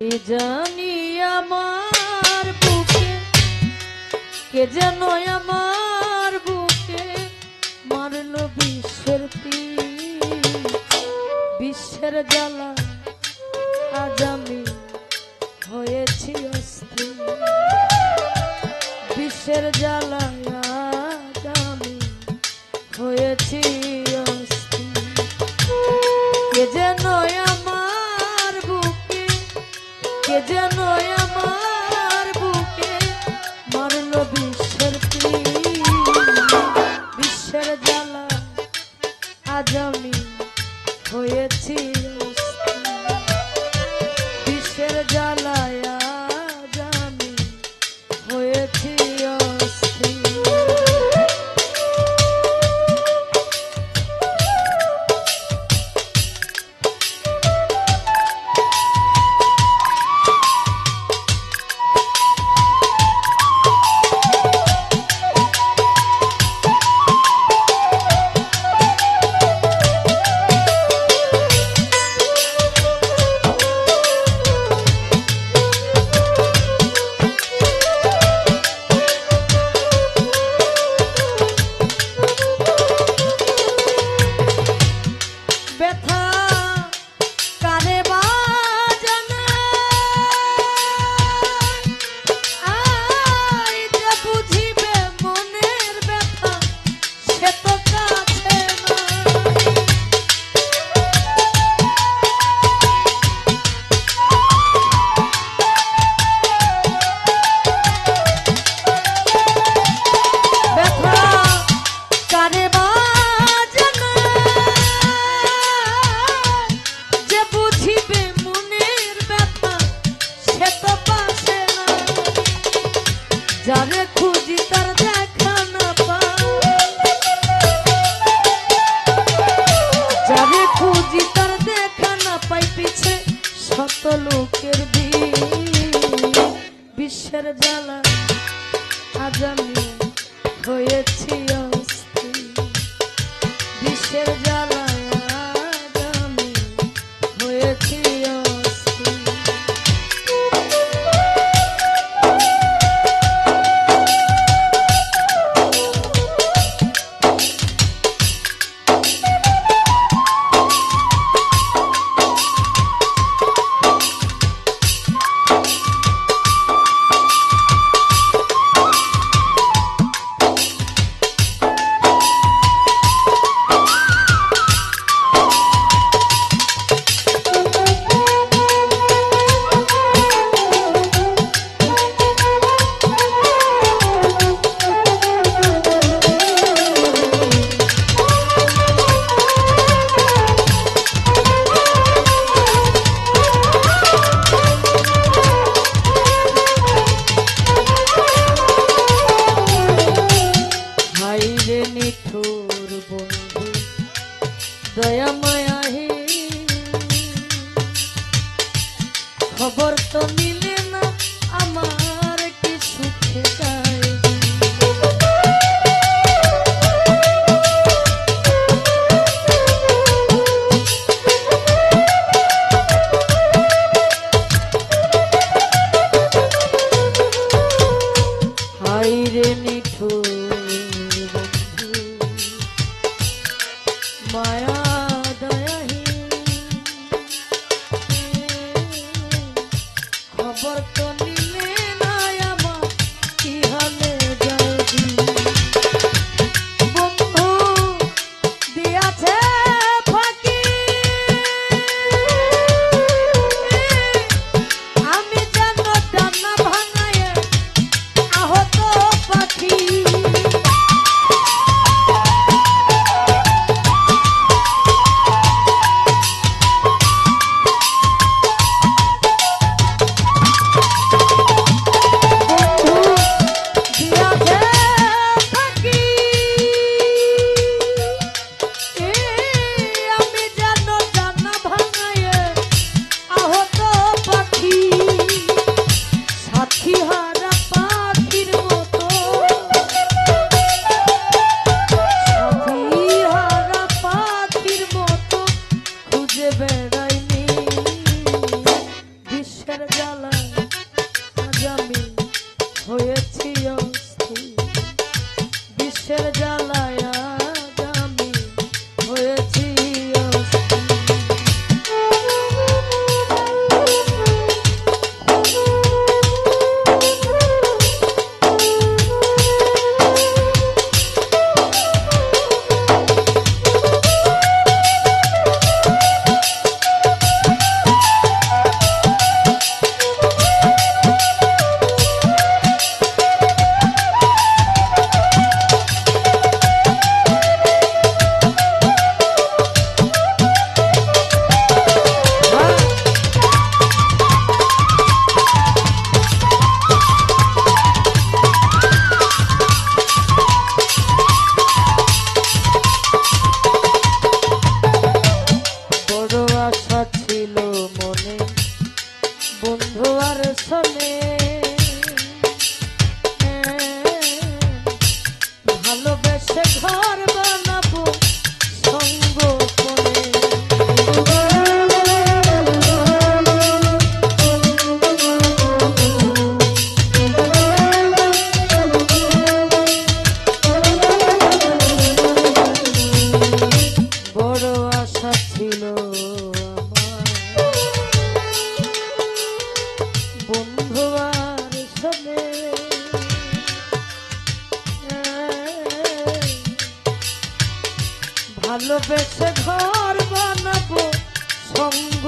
কে জানি আমার বুকে, কে যেন আমার বুকে মারলো বিশ্বের তীর, বিশ্বের জ্বালা আজ আমি হয়েছি অস্থির, বিশ্বের জ্বালা আজ আমি হয়েছি অস্থির। কে যেন আমার বুকে, কে যেন আমার বুকে মারলো বিশ্বের তীর, বিশ্বের জ্বালা আজ আমি হয়েছি অস্থির, বিশ্বের জ্বালায় আজ আমি হয়েছি অস্থির। যারে খুঁজি তার দেখা না পাই, যারে খুঁজি তার দেখা না পাই, পিছে শত লোকের ভিড়, বিশ্বের জ্বালা আজ আমি হয়েছি অস্থির, বিশ্বের জ্বালা আজ আমি হয়েছি অস্থির। নিঠুর বন্ধু দয়া মায়াহি, খবর তো মিলে না আমার কি সুখে যায়, হাই রে নিঠুর মায়া দয়াহীন, খবর তো নিলে না আমার কি হালে যায় বন্ধু দিয়াছে ফাঁকি, আমি যেন ডানা ভাঙায় আহত পাখি। জ্বালায় আজ আমি হয়েছি অস্থির, বিশ্বের জ্বালায় আজ আমি হয়েছি বন্ধু আর শোনে ভালোবেসে ঘর বানাবো সঙ্গ করে, বড় আশা ছিল বন্ধু আর শোনে ভালোবেসে ঘর বানাবো সঙ্গ